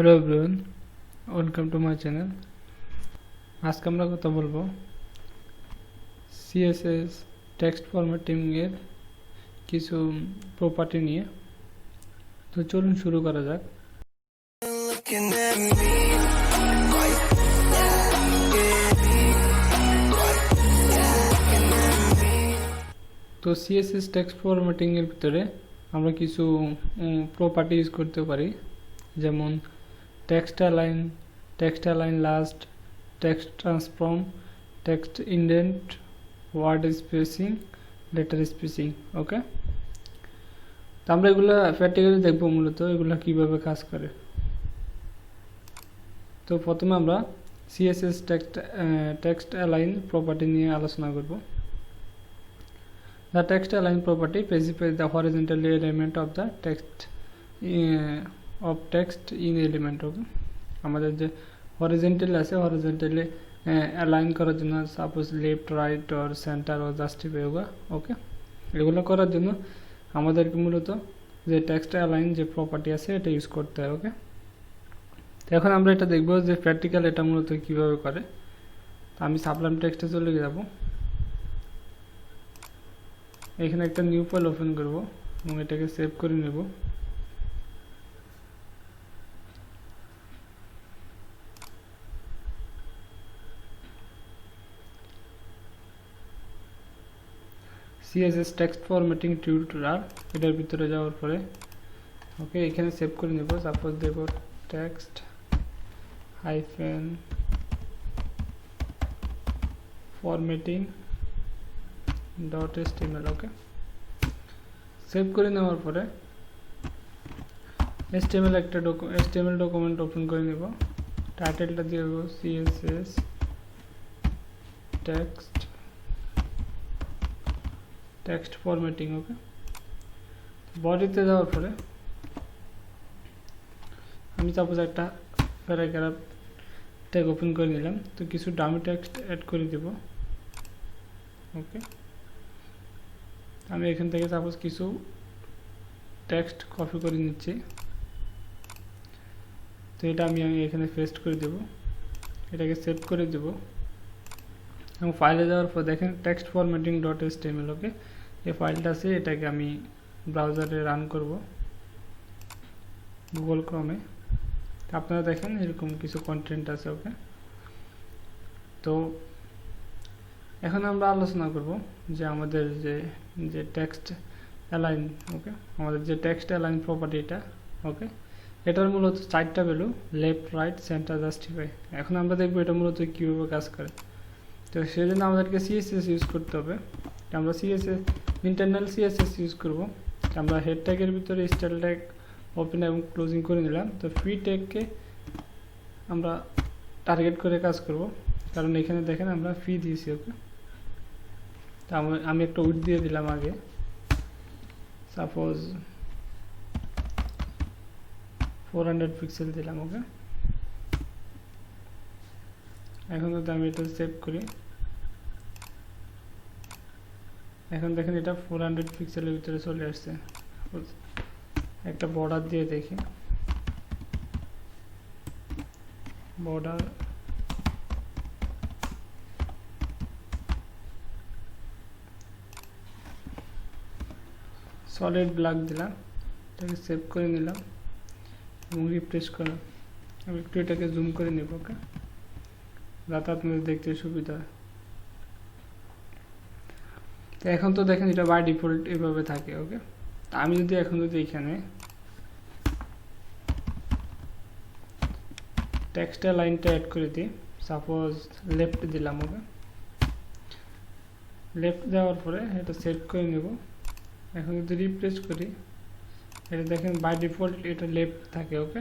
Hello everyone, welcome to my channel. আজকে আমরা কথা বলবো CSS text formatting এর কিছু প্রপার্টি নিয়ে। তো চলুন শুরু করা যাক। তো CSS text formatting এর ভিতরে আমরা কিছু প্রপার্টি ইউজ করতে পারি, যেমন text align last, text transform, text indent, word spacing, letter spacing। ওকে, তো আমরা এগুলো প্র্যাকটিক্যালি দেখব মূলত এগুলো কিভাবে কাজ করে। তো প্রথমে আমরা CSS text align property নিয়ে আলোচনা করব। The text align property specifies the horizontal element of the text in element। ওকে, আমাদের যে হরিজন্টাল আছে হরিজন্টালি অ্যালাইন করার জন্য, suppose left right or center or justify হোগা। ওকে, এগুলো করার জন্য আমাদেরকে মূলত যে টেক্সট অ্যালাইন যে প্রপার্টি আছে এটা ইউজ করতে হয়। ওকে, তো এখন আমরা এটা দেখব যে প্র্যাকটিক্যাল এটা মূলত কিভাবে করে। তো আমি সাবলাইম টেক্সটে চলে যাব, এখানে একটা নিউ ফাইল ওপেন করব এবং এটাকে সেভ করে নেব। CSS text formatting tutorial এটার ভিতরে যাওয়ার পরে ওকে এখানে সেভ করে নেব। সাপোজ দেব text hyphen formatting .html। ওকে, সেভ করে নেওয়ার পরে HTML ডকুমেন্ট ওপেন করে নেব। টাইটেলটা দিয়ে দেব CSS text formatting। ওকে, বডিতে যাওয়ার পরে আমি সাপোজ একটা প্যারাগ্রাফ ট্যাগ ওপেন করে নিলাম, তো কিছু ডামি টেক্সট অ্যাড করে দেব। ওকে, আমি এখান থেকে সাপোজ কিছু টেক্সট কপি করে নিচ্ছি, তো এটা আমি এখানে পেস্ট করে দেব, এটাকে সেভ করে দেব এবং ফাইলে যাওয়ার পর দেখেন text formatting .html। ওকে, এই ফাইলটা আছে, এটাকে আমি ব্রাউজারে রান করব গুগল ক্রমে। আপনারা দেখেন এরকম কিছু কন্টেন্ট আছে। ওকে, তো এখন আমরা আলোচনা করব যে আমাদের যে টেক্সট অ্যালাইন। ওকে, আমাদের যে টেক্সট অ্যালাইন প্রপার্টি এটা। ওকে, এটার মূলত 4টা value, left right centre justify. এখন আমরা দেখব এটা মূলত কীভাবে কাজ করে। তো সেজন্য আমাদেরকে CSS ইউজ করতে হবে। আমরা ইন্টারনাল CSS ইউজ করব। আমরা হেড ট্যাগের ভিতরে স্টাইল ট্যাগ ওপেন এবং ক্লোজিং করে নিলাম। তো ফ্রি ট্যাগকে আমরা টার্গেট করে কাজ করব, কারণ এখানে দেখেন আমরা ফি দিয়েছি। ওকে, তো আমি একটা উইডথ দিয়ে দিলাম আগে, সাপোজ 400 পিক্সেল দিলাম। ওকে, এখন যদি আমি এটা সেভ করি, এখন দেখেন এটা 400 পিক্সেলের ভিতরে চলে আসছে। একটা বর্ডার দিয়ে দেখি, বর্ডার সলিড ব্ল্যাক দিলাম, এটাকে সেভ করে নিলাম এবং রিফ্রেশ করলাম। আমি একটু এটাকে জুম করে নেব। ওকে, যাতে আপনাদের দেখতে সুবিধা হয়। তো এখন তো দেখেন এটা বাই ডিফল্ট এভাবে থাকে। ওকে, আমি যদি এখন এখানে টেক্সট লাইনটা অ্যাড করে দিই, সাপোজ লেফট দিলাম। ওকে, লেফট দেওয়ার পরে এটা সেভ করে নেব। এখন যদি রিফ্রেশ করি, এটা দেখেন বাই ডিফল্ট এটা লেফট থাকে। ওকে,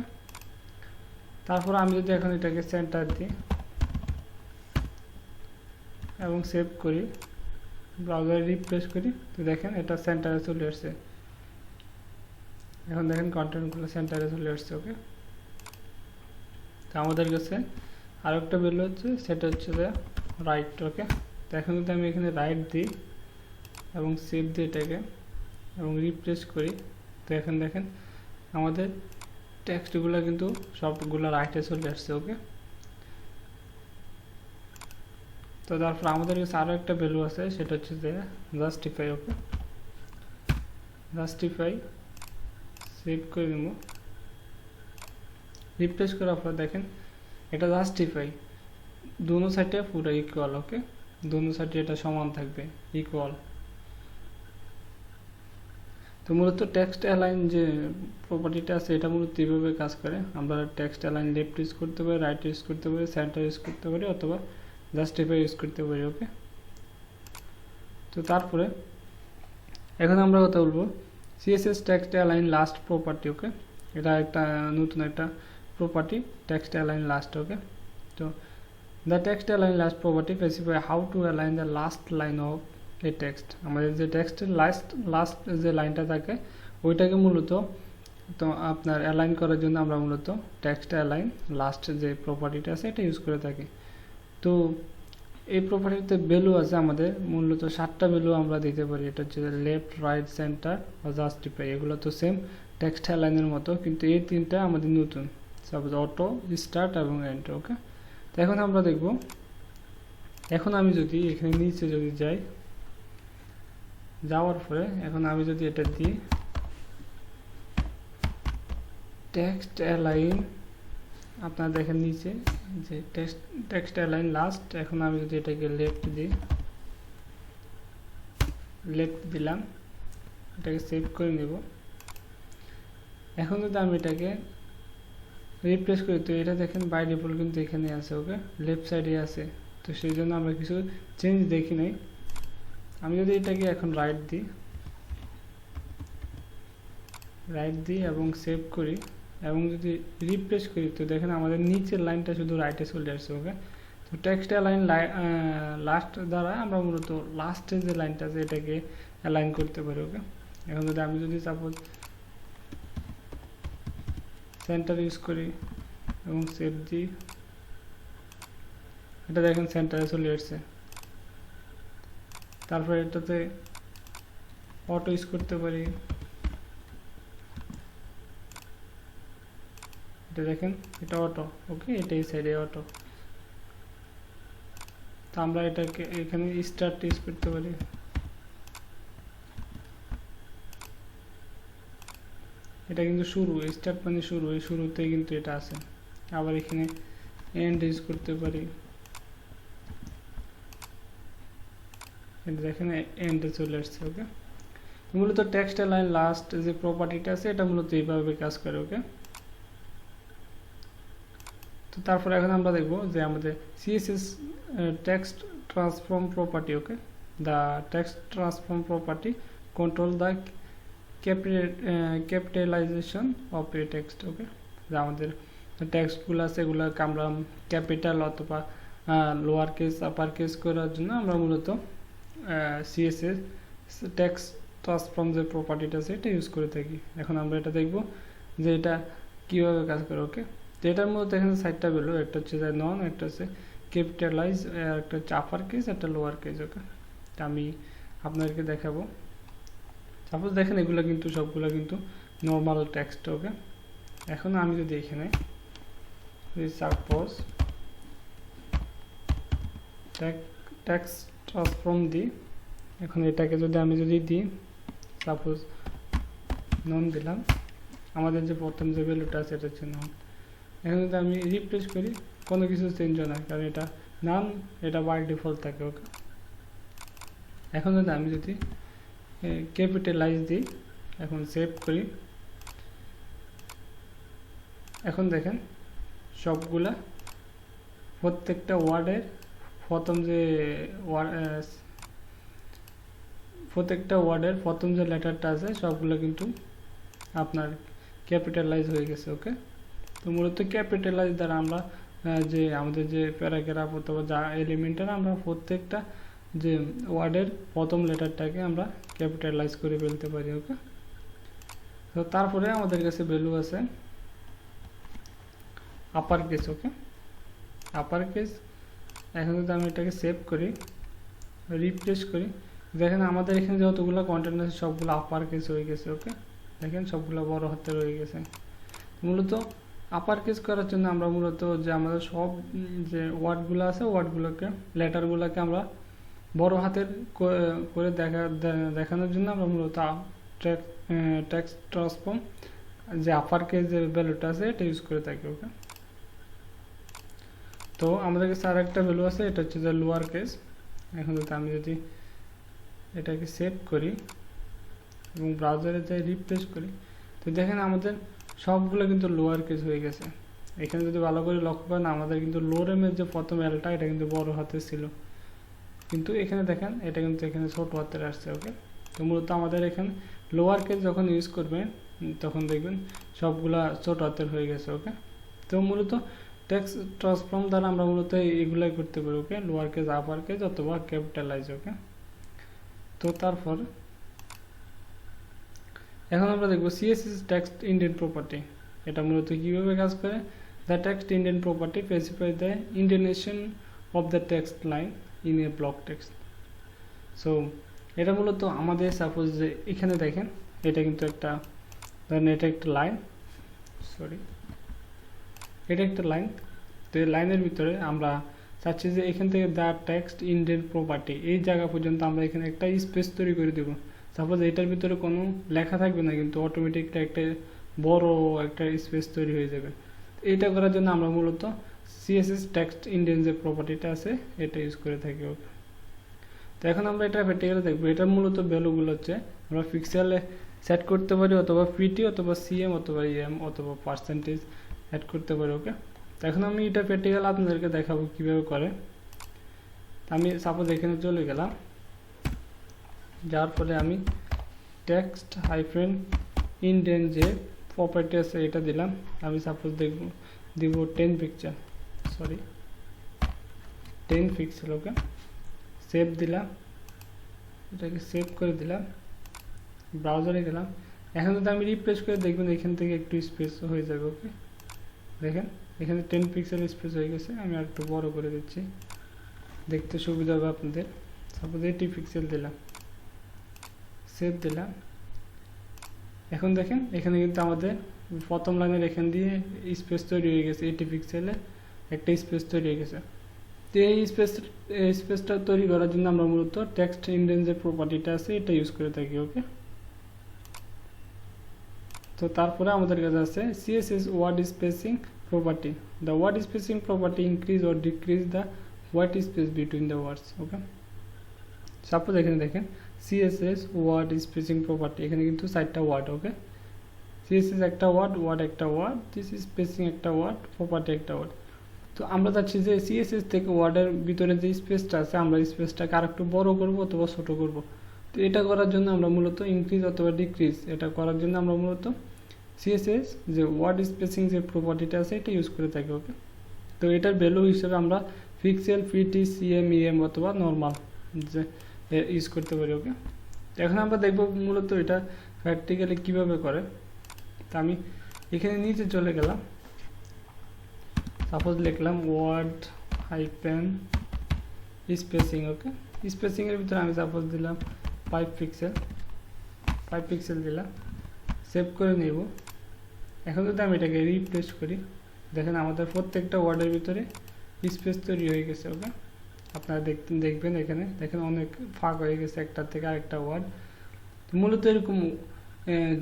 তারপর আমি যদি এখন এটাকে সেন্টার দিই এবং সেভ করি, ব্রাউজারে রিফ্রেশ করি, তো দেখেন এটা সেন্টারে চলে আসছে। এখন দেখেন কন্টেন্টগুলো সেন্টারে চলে আসছে। ওকে, তো আমাদের কাছে আর একটা ভ্যালু হচ্ছে, সেটা হচ্ছে রাইট। ওকে, তো এখন যদি আমি এখানে রাইট দিই এবং সেভ দিই এটাকে এবং রিফ্রেশ করি, তো এখন দেখেন আমাদের টেক্সটগুলো কিন্তু সবগুলো রাইটে চলে আসছে। ওকে, তো তারপর আমাদের কাছে আরও একটা ভ্যালু আছে, সেটা হচ্ছে যে জাস্টিফাই। ওকে, জাস্টিফাই সেভ করে নেব, রিপ্লেস করার পর দেখেন এটা জাস্টিফাই দোনো সাইডে পুরো ইকুয়াল। ওকে, দোনো সাইডে এটা সমান থাকবে, ইকুয়াল। তো মূলত টেক্সট অ্যালাইন যে প্রপার্টিটা আছে এটা মূলত এইভাবে কাজ করে। আমরা টেক্সট অ্যালাইন লেফট ইউজ করতে পারি, রাইট ইউজ করতে পারি, সেন্টার ইউজ করতে পারি, অথবা জাস্টিফাই ইউজ করতে পারি। ওকে, তো তারপরে এখন আমরা কথা বলবো CSS text align last property. Okay, এটা একটা নতুন একটা property, text align last. Okay, তো the text align last property specify how to align the last line of a text. আমাদের যে টেক্সটের লাস্ট যে লাইনটা থাকে ওইটাকে মূলত তো আপনার অ্যালাইন করার জন্য আমরা মূলত টেক্সট অ্যালাইন লাস্ট যে প্রপার্টিটা আছে এটা ইউজ করে থাকি। তো এই প্রপার্টিতে ভ্যালু আছে আমাদের মূলত 7টা ভ্যালু আমরা দিতে পারি। এটা হচ্ছে লেফট, রাইট, সেন্টার বা জাস্টিফাই। এগুলো তো সেম টেক্সট অ্যালাইনের মতো, কিন্তু এই তিনটা আমাদের নতুন, সাপোজ অটো, স্টার্ট এবং এন্ড। ওকে, তো এখন আমরা দেখব, এখন আমি যদি এখানে নিচে যদি যাই, যাওয়ার পরে এখন আমি যদি এটা দিই টেক্সট অ্যালাইন, আপনারা দেখেন নিচে যে টেক্সট অ্যালাইন লাস্ট। এখন আমি যদি এটাকে লেফট দিই, লেফট দিলাম, এটাকে সেভ করে নেব। এখন যদি আমি এটাকে রিপ্লেস করি, তো এটা দেখেন বাই ডিফল্ট কিন্তু এখানে আছে। ওকে, লেফট সাইডে আছে, তো সেই জন্য আমরা কিছু চেঞ্জ দেখি নাই। আমি যদি এটাকে এখন রাইট দিই এবং সেভ করি এবং যদি রিপ্লেস করি, তো দেখেন আমাদের নিচের লাইনটা শুধু রাইটে চলে আসছে। ওকে, তো টেক্সট অ্যালাইন লাস্ট দ্বারা আমরা মূলত লাস্টের যে লাইনটা আছে এটাকে অ্যালাইন করতে পারি। ওকে, এখন যদি আমি যদি সাপোজ সেন্টার ইউজ করি এবং সেভ দিই, এটা দেখেন সেন্টারে চলে আসছে। তারপরে এটাতে অটো ইউজ করতে পারি, এটা দেখেন এটা অটো। ওকে, এটা এই সাইডে অটো। তো আমরা এটাকে এখানে স্টার্ট ইউজ করতে পারি, এটা কিন্তু শুরু, স্টার্ট মানে শুরু, এই শুরুতেই কিন্তু এটা আছে। আবার এখানে এন্ড ইউজ করতে পারি, এটা দেখেন এন্ডে চলে আসছে। ওকে, মূলত টেক্সট অ্যালাইন লাস্ট যে প্রপার্টিটা আছে এটা মূলত এইভাবে কাজ করে। ওকে, তো তারপরে এখন আমরা দেখব যে আমাদের CSS text transform property. Okay, the text transform property control the capitalization of a text. Okay, যে আমাদের টেক্সটগুলো আছে এগুলোকে আমরা ক্যাপিটাল অথবা লোয়ার কেস, আপার কেস করার জন্য আমরা মূলত CSS টেক্সট ট্রান্সফর্ম যে প্রপার্টিটা আছে এটা ইউজ করে থাকি। এখন আমরা এটা দেখব যে এটা কীভাবে কাজ করে। ওকে, তো এটার মধ্যে এখানে 4টা ভ্যালু, একটা হচ্ছে যে নন, একটা হচ্ছে ক্যাপিটালাইজ, একটা হচ্ছে আপার কেস, একটা লোয়ার কেস। ওকে, আমি আপনাদেরকে দেখাবো। সাপোজ দেখেন এগুলো কিন্তু সবগুলো কিন্তু নর্মাল টেক্সট। ওকে, এখন আমি যদি এখানে সাপোজ টেক্সট ট্রান্সফর্ম দিই, এখন এটাকে যদি আমি দিই সাপোজ নন দিলাম, আমাদের যে প্রথম যে ভ্যালুটা আছে এটা হচ্ছে নন। এখন যদি আমি রিপ্লেস করি কোনো কিছু চেঞ্জ হয় না, কারণ এটা নাম, এটা বাই ডিফল্ট থাকে। ওকে, এখন যদি আমি ক্যাপিটালাইজ দিই, এখন সেভ করি, এখন দেখেন সবগুলা প্রত্যেকটা ওয়ার্ডের প্রথম যে লেটারটা আছে সবগুলো কিন্তু আপনার ক্যাপিটালাইজ হয়ে গেছে। ওকে, তো মূলত ক্যাপিটালাইজ দ্বারা আমরা যে আমাদের যে প্যারাগ্রাফ অথবা যা এলিমেন্টের আমরা প্রত্যেকটা যে ওয়ার্ডের প্রথম লেটারটাকে আমরা ক্যাপিটালাইজ করে ফেলতে পারি। ওকে, তো তারপরে আমাদের কাছে ভ্যালু আছে আপার কেস। ওকে, আপার কেস। এখন যদি আমি এটাকে সেভ করি, রিপ্লেস করি, দেখেন আমাদের এখানে যতগুলো কন্টেন্ট আছে সবগুলো আপার কেস হয়ে গেছে। ওকে, দেখেন সবগুলো বড় হাতের হয়ে গেছে। মূলত আপার কেস করার জন্য আমরা মূলত যে আমাদের সব যে ওয়ার্ডগুলো আছে ওয়ার্ডগুলোকে লেটারগুলোকে আমরা বড় হাতের করে দেখানোর জন্য আমরা মূলত টেক্সট ট্রান্সফর্ম যে আপার কেস যে ভ্যালুটা আছে এটা ইউজ করে থাকি। ওকে, তো আমাদের কাছে আর একটা ভ্যালু আছে, এটা হচ্ছে যে লোয়ার কেস। এখন যদি আমি এটাকে সেভ করি এবং ব্রাউজারে যাই রিফ্রেশ করি, তো দেখেন আমাদের সবগুলো কিন্তু লোয়ার কেস হয়ে গেছে। এখানে যদি ভালো করে লক্ষ্য করেন আমাদের কিন্তু লোরেমের যে প্রথম এলটা এটা কিন্তু বড় হাতে ছিল, কিন্তু এখানে দেখেন এটা কিন্তু এখানে ছোট হাতের আসছে। ওকে, তো মূলত আমাদের এখানে লোয়ার কেস যখন ইউজ করবেন তখন দেখবেন সবগুলা ছোট হাতের হয়ে গেছে। ওকে, তো মূলত টেক্সট ট্রান্সফর্ম দ্বারা আমরা মূলত এগুলাই করতে পারি। ওকে, লোয়ার কেস, আপার কেস অথবা ক্যাপিটালাইজ। ওকে, তো তারপর এখন আমরা দেখব CSS টেক্সট ইন্ডেন্ট প্রপার্টি। এটা মূলত কিভাবে কাজ করে। The text indent property specify the indentation of the text line in a block text. So এটা মূলত আমাদের সাপোজ যে এখানে দেখেন এটা কিন্তু একটা, ধরেন এটা একটা লাইন, এটা একটা লাইন। তো এই লাইনের ভিতরে আমরা চাচ্ছি যে এখান থেকে দ্য টেক্সট ইন্ডেন্ট প্রপার্টি এই জায়গা পর্যন্ত আমরা এখানে একটা স্পেস তৈরি করে দেবো। সাপোজ এটার ভিতরে কোনো লেখা থাকবে না, কিন্তু অটোমেটিকলি একটা বড় একটা স্পেস তৈরি হয়ে যাবে। এটা করার জন্য আমরা মূলত CSS টেক্সট ইন্ডেন্ট যে প্রপার্টিটা আছে এটা ইউজ করে থাকি। ওকে, তো এখন আমরা এটা প্র্যাকটিক্যালি দেখবো। এটার মূলত ভ্যালুগুলো হচ্ছে আমরা পিক্সেলে সেট করতে পারি, অথবা পিটি অথবা সিএম অথবা ইএম অথবা পার্সেন্টেজ অ্যাড করতে পারি। ওকে, তো এখন আমি এটা প্র্যাকটিক্যাল আপনাদেরকে দেখাবো কিভাবে করে। আমি সাপোজ এখানে চলে গেলাম, যার ফলে আমি টেক্সট হাইফেন ইন্ডেন্ট যে প্রপার্টি আছে এটা দিলাম। আমি সাপোজ দিব 10 পিক্সেল। ওকে, সেভ দিলাম, এটাকে সেভ করে দিলাম, ব্রাউজারে গেলাম। এখন যদি আমি রিফ্রেশ করে দেখবেন এখান থেকে একটু স্পেস হয়ে যাবে। ওকে, দেখেন এখানে 10 পিক্সেল স্পেস হয়ে গেছে। আমি আর একটু বড় করে দিচ্ছি, দেখতে সুবিধা হবে আপনাদের। সাপোজ 80 পিক্সেল দিলাম, সেভ দিলাম। এখন দেখেন এখানে কিন্তু আমাদের প্রথম লাইনের এখান দিয়ে স্পেস তৈরি হয়ে গেছে, 80 পিক্সেলে একটা স্পেস তৈরি হয়ে গেছে। তো এই স্পেসটা তৈরি করার জন্য আমরা মূলত টেক্সট ইন্ডেন্ট যে প্রপার্টিটা আছে এটা ইউজ করে থাকি। ওকে, তো তারপরে আমাদের কাছে আছে CSS word spacing property. The word spacing property increase or decrease the white space between the words. Okay, suppose এখানে দেখেন CSS ওয়ার্ড স্পেসিং প্রপার্টি, এখানে কিন্তু 4টা ওয়ার্ড। ওকে, CSS একটা ওয়ার্ড, ওয়ার্ড একটা ওয়ার্ড, দিস স্পেসিং একটা word, property একটা word. তো আমরা চাচ্ছি যে CSS থেকে ওয়ার্ডের ভিতরে যে স্পেসটা আছে আমরা স্পেসটাকে আরেকটু বড় করব অথবা ছোট করব। তো এটা করার জন্য আমরা মূলত ইনক্রিজ অথবা ডিক্রিজ, এটা করার জন্য আমরা মূলত CSS যে ওয়ার্ড স্পেসিং যে প্রপার্টিটা আছে এটা ইউজ করে থাকি। ওকে, তো এটার ভ্যালু হিসেবে আমরা পিক্সেল, পিটি, সিএম, ইএম অথবা নর্মাল যে ইউজ করতে পারি। ওকে, এখন আমরা দেখব মূলত এটা প্র্যাকটিক্যালি কিভাবে করে। তো আমি এখানে নিচে চলে গেলাম, সাপোজ লিখলাম ওয়ার্ড হাইফেন স্পেসিং। ওকে, স্পেসিংয়ের ভিতরে আমি সাপোজ দিলাম 5 পিক্সেল দিলাম, সেভ করে নেব। এখন যদি আমি এটাকে রিফ্রেশ করি দেখেন আমাদের প্রত্যেকটা ওয়ার্ডের ভিতরে স্পেস তৈরি হয়ে গেছে। ওকে, আপনারা দেখবেন এখানে দেখেন অনেক ফাঁক হয়ে গেছে একটার থেকে আরেকটা ওয়ার্ড। তো মূলত এরকম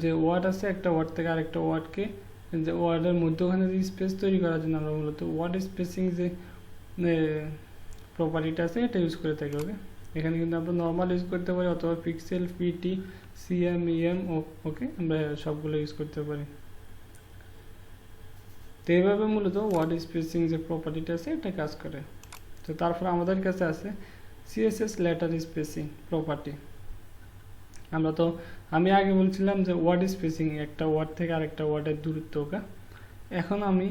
যে ওয়ার্ড আছে একটা ওয়ার্ড থেকে আরেকটা ওয়ার্ডকে যে ওয়ার্ডের মধ্যখানে যে স্পেস তৈরি করার জন্য আমরা মূলত ওয়ার্ড স্পেসিং যে প্রপার্টিটা আছে এটা ইউজ করে থাকি। ওকে, এখানে কিন্তু আমরা নর্মাল ইউজ করতে পারি অথবা পিক্সেল, পিটি, সিএম, ইএম। ওকে, আমরা সবগুলো ইউজ করতে পারি। তো এইভাবে মূলত ওয়ার্ড স্পেসিং যে প্রপার্টিটা আছে এটা কাজ করে। তো তারপর আমাদের কাছে আছে CSS লেটার স্পেসিং প্রপার্টি। আমি আগে বলছিলাম যে ওয়ার্ড স্পেসিং একটা ওয়ার্ড থেকে আরেকটা ওয়ার্ডের দূরত্ব। ওকে, এখন আমি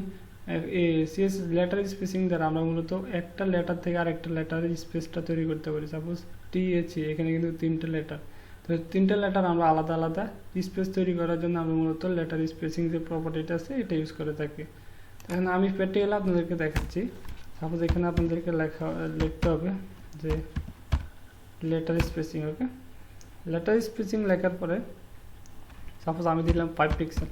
CSS লেটার স্পেসিং দ্বারা আমরা মূলত একটা লেটার থেকে আরেকটা লেটারের স্পেসটা তৈরি করতে পারি। সাপোজ THE, এখানে কিন্তু 3টে লেটার, তো 3টে লেটার আমরা আলাদা আলাদা স্পেস তৈরি করার জন্য আমরা মূলত লেটার স্পেসিং যে প্রপার্টিটা আছে এটা ইউজ করে থাকি। এখন আমি প্র্যাকটিক্যালি আপনাদেরকে দেখাচ্ছি। সাপোজ এখানে আপনাদেরকে লিখতে হবে যে লেটার স্পেসিং। ওকে, লেটার স্পেসিং লেখার পরে সাপোজ আমি দিলাম 5 পিক্সেল।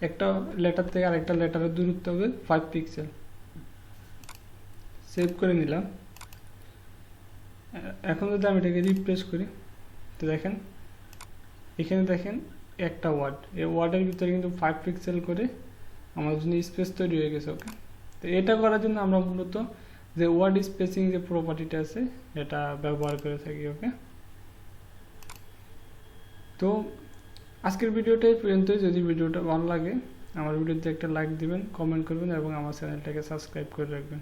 একটা লেটার থেকে আরেকটা লেটারের দূরত্ব হবে 5 পিক্সেল। সেভ করে নিলাম। এখন যদি আমি এটাকে রিফ্রেশ করি তো দেখেন এখানে দেখেন একটা ওয়ার্ড, এই ওয়ার্ডের ভিতরে কিন্তু 5 পিক্সেল করে আমাদের জন্য স্পেস তৈরি হয়ে গেছে। ওকে, তো এটা করার জন্য আমরা মূলত যে ওয়ার্ড স্পেসিং যে প্রপার্টিটা আছে এটা ব্যবহার করে থাকি। ওকে, তো আজকের ভিডিওটা এই পর্যন্তই। যদি ভিডিওটা ভালো লাগে আমার ভিডিওতে একটা লাইক দিবেন, কমেন্ট করবেন এবং আমার চ্যানেলটাকে সাবস্ক্রাইব করে রাখবেন।